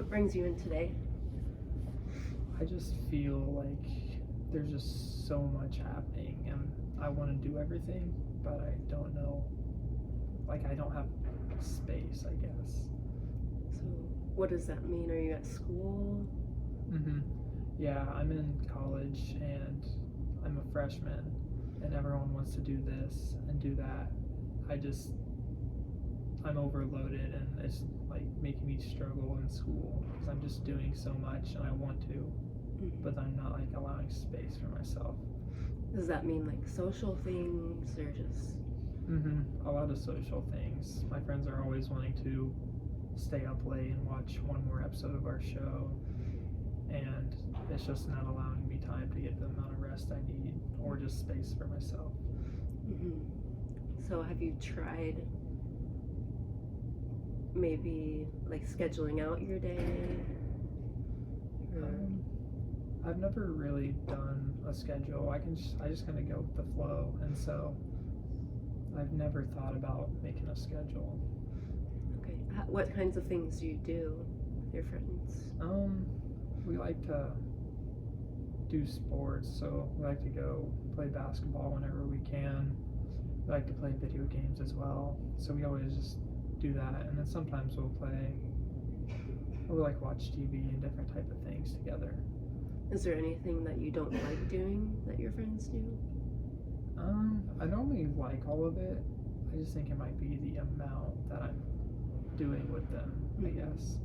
What brings you in today? I just feel like there's just so much happening and I want to do everything, but I don't know. Like, I don't have space, I guess. So, what does that mean? Are you at school? Mm-hmm. Yeah, I'm in college and I'm a freshman, and everyone wants to do this and do that. I'm overloaded, and it's like making me struggle in school because I'm just doing so much and I want to, but I'm not like allowing space for myself. Does that mean like social things or just? A lot of social things. My friends are always wanting to stay up late and watch one more episode of our show, and it's just not allowing me time to get the amount of rest I need or just space for myself. So have you tried maybe like scheduling out your day? I've never really done a schedule. I just kind of go with the flow, and so I've never thought about making a schedule. Okay. What kinds of things do you do with your friends? We like to do sports, so we like to go play basketball whenever we can. We like to play video games as well, so we always just do that, and then sometimes we'll like watch TV and different type of things together. Is there anything that you don't like doing that your friends do? I normally like all of it. I just think it might be the amount that I'm doing with them, I guess.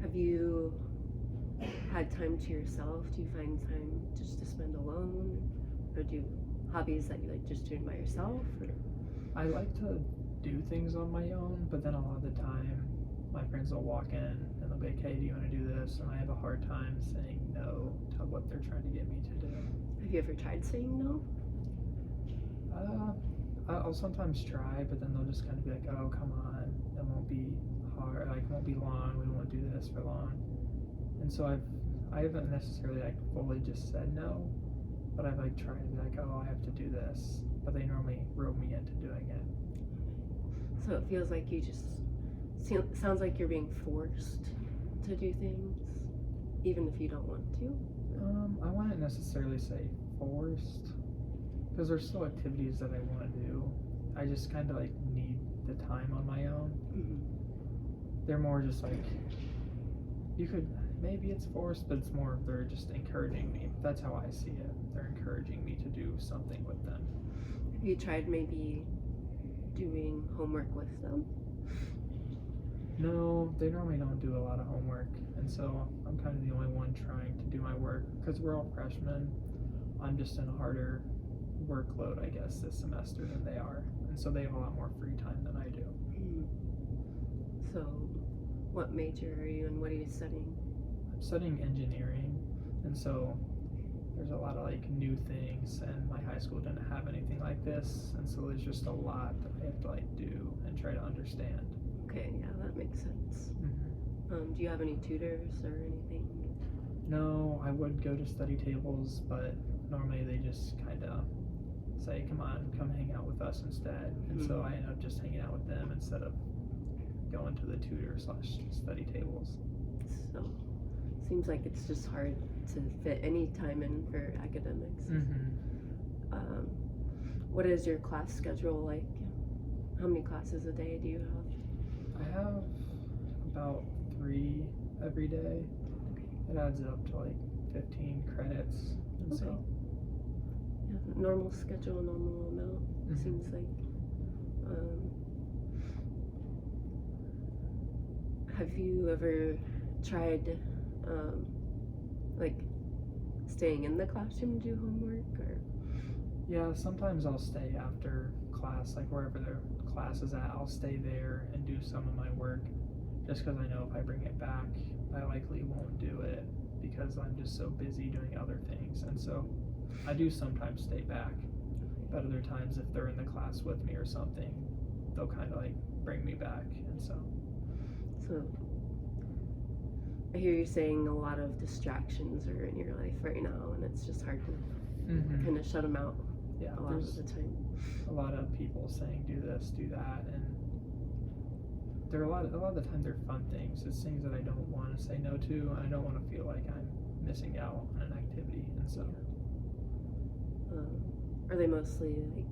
Have you had time to yourself? Do you find time just to spend alone? Or do you hobbies that you like just doing by yourself? Or? I like to do things on my own, but then a lot of the time my friends will walk in and they'll be like, hey, do you want to do this? And I have a hard time saying no to what they're trying to get me to do. Have you ever tried saying no? I'll sometimes try, but then they'll just kind of be like, oh, come on, it won't be hard, like, it won't be long, we won't do this for long. And so I haven't necessarily like fully just said no, but I've like tried to be like, oh, I have to do this, but they normally rope me into doing it. So it feels like you just sounds like you're being forced to do things, even if you don't want to. I wouldn't necessarily say forced, because there's still activities that I want to do. I just kind of like need the time on my own. They're more just like, maybe it's forced, but it's more they're just encouraging me. That's how I see it. They're encouraging me to do something with them. Have you tried maybe doing homework with them? No, they normally don't do a lot of homework, and so I'm kind of the only one trying to do my work because we're all freshmen. I'm just in a harder workload, I guess, this semester than they are, and so they have a lot more free time than I do. So, what major are you in? What are you studying? I'm studying engineering, and so there's a lot of like new things, and my high school didn't have anything like this, and so there's just a lot that I have to like do and try to understand. Okay, yeah, that makes sense. Do you have any tutors or anything? No, I would go to study tables, but normally they just kind of say, come hang out with us instead. And so I end up just hanging out with them instead of going to the tutor/study tables. So, seems like it's just hard to fit any time in for academics. What is your class schedule like? How many classes a day do you have? I have about 3 every day. It adds up to like 15 credits. And so yeah, normal schedule, normal amount, seems like. Have you ever tried like staying in the classroom to do homework? Or yeah, sometimes I'll stay after class, like wherever their class is at, I'll stay there and do some of my work, just because I know if I bring it back, I likely won't do it because I'm just so busy doing other things. And so I do sometimes stay back, but other times if they're in the class with me or something, they'll kind of like bring me back. And so I hear you saying a lot of distractions are in your life right now, and it's just hard to kind of shut them out. Yeah, a lot of the time. A lot of people saying do this, do that, and they're a lot of the time they're fun things. It's things that I don't want to say no to, and I don't want to feel like I'm missing out on an activity, and so. Are they mostly like?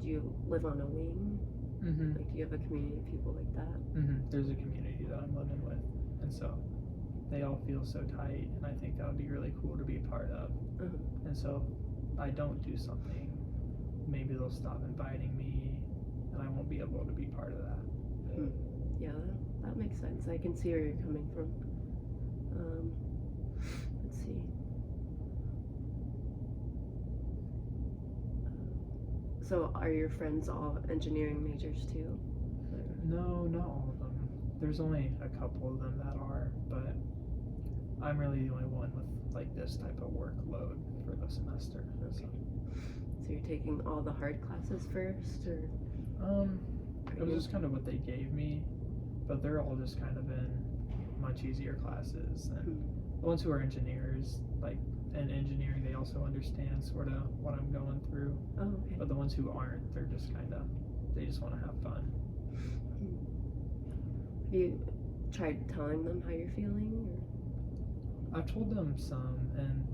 Do you live on a wing? Mm-hmm. Like, do you have a community of people like that? Mm-hmm. There's a community that I'm living with, and so they all feel so tight, and I think that would be really cool to be a part of. Uh-huh. And so, if I don't do something, maybe they'll stop inviting me, and I won't be able to be part of that. Yeah, that makes sense. I can see where you're coming from. Let's see. So, are your friends all engineering majors too? No, not all of them. There's only a couple of them that are, but I'm really the only one with like this type of workload for the semester. Okay. So you're taking all the hard classes first, or? It was just kind of what they gave me, but they're all just kind of in much easier classes, and the ones who are engineers, like in engineering, they also understand sort of what I'm going through. Oh, okay. But the ones who aren't, they're just kind of, they just want to have fun. Have you tried telling them how you're feeling? Or? I've told them some, and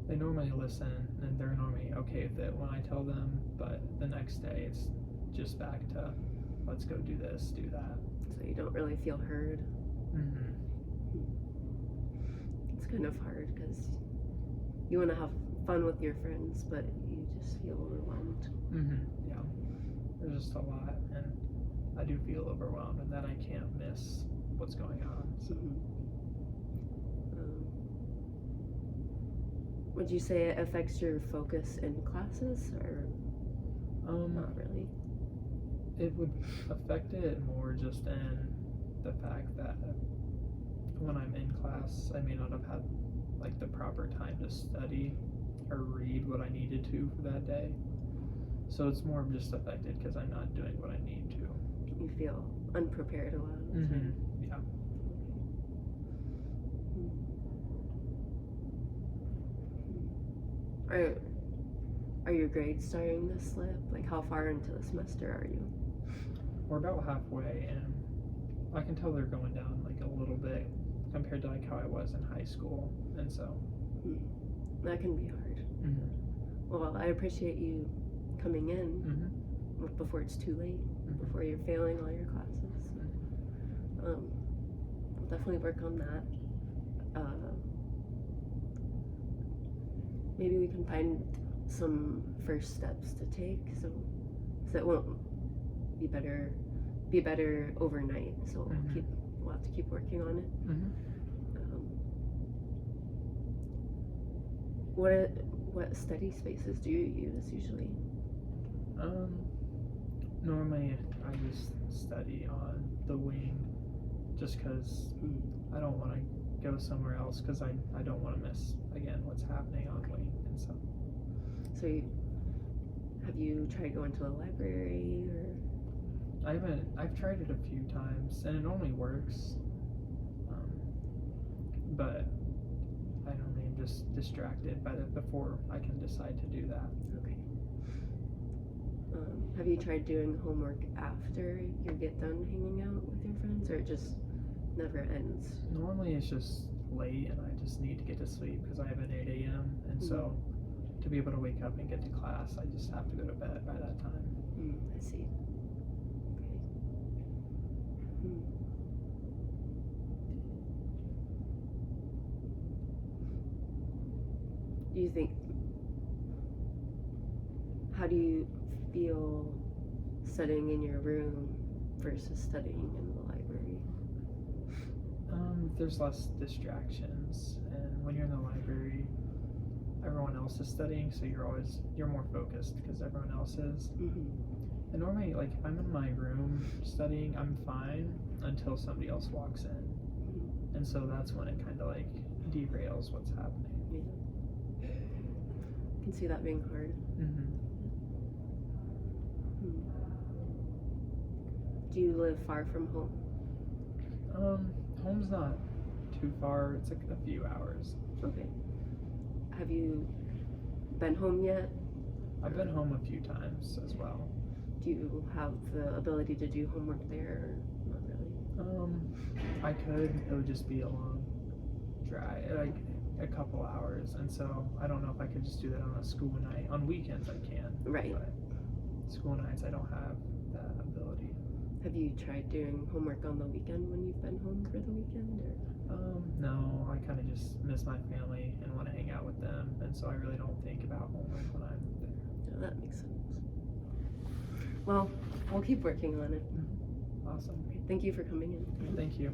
they normally listen, and they're normally okay with it when I tell them, but the next day it's just back to, let's go do this, do that. So you don't really feel heard? Mm-hmm. It's kind of hard because you want to have fun with your friends, but you just feel overwhelmed. Mm-hmm. Yeah. There's just a lot, and I do feel overwhelmed, and that I can't miss what's going on. So. Would you say it affects your focus in classes, or not really? It would affect it more just in the fact that when I'm in class, I may not have had like the proper time to study or read what I needed to for that day. So it's more just affected because I'm not doing what I need to. You feel unprepared a lot of the time. Yeah. Are your grades starting to slip? Like, how far into the semester are you? We're about halfway, and I can tell they're going down like a little bit compared to like how I was in high school, and so that can be hard. Well, I appreciate you coming in before it's too late, before you're failing all your classes. We'll definitely work on that. Maybe we can find some first steps to take, so it won't be better overnight. So we'll have to keep working on it. What study spaces do you use usually? Normally I just study on the wing, just because I don't want to go somewhere else, because I don't want to miss again what's happening on wing, and so. So have you tried going to the library, or? I've tried it a few times, and it normally works, but I normally am just distracted before I can decide to do that. Okay. Have you tried doing homework after you get done hanging out with your friends, or it just never ends? Normally it's just late, and I just need to get to sleep because I have an 8 a.m. and so to be able to wake up and get to class, I just have to go to bed by that time. I see. Okay. Do you think, how do you feel studying in your room versus studying in the library? There's less distractions, and when you're in the library, everyone else is studying, so you're more focused because everyone else is. And normally, like, if I'm in my room studying, I'm fine until somebody else walks in, and so that's when it kind of like derails what's happening. Yeah. I can see that being hard. Do you live far from home? Home's not too far. It's like a few hours. Okay. Have you been home yet? I've been home a few times as well. Do you have the ability to do homework there, or not really? I could. It would just be a long drive, like a couple hours, and so I don't know if I could just do that on a school night. On weekends I can. Right. But school nights I don't have that ability. Have you tried doing homework on the weekend when you've been home for the weekend? Or? No, I kind of just miss my family and want to hang out with them, and so I really don't think about homework when I'm there. No, that makes sense. Well, we'll keep working on it. Awesome. Thank you for coming in. Thank you.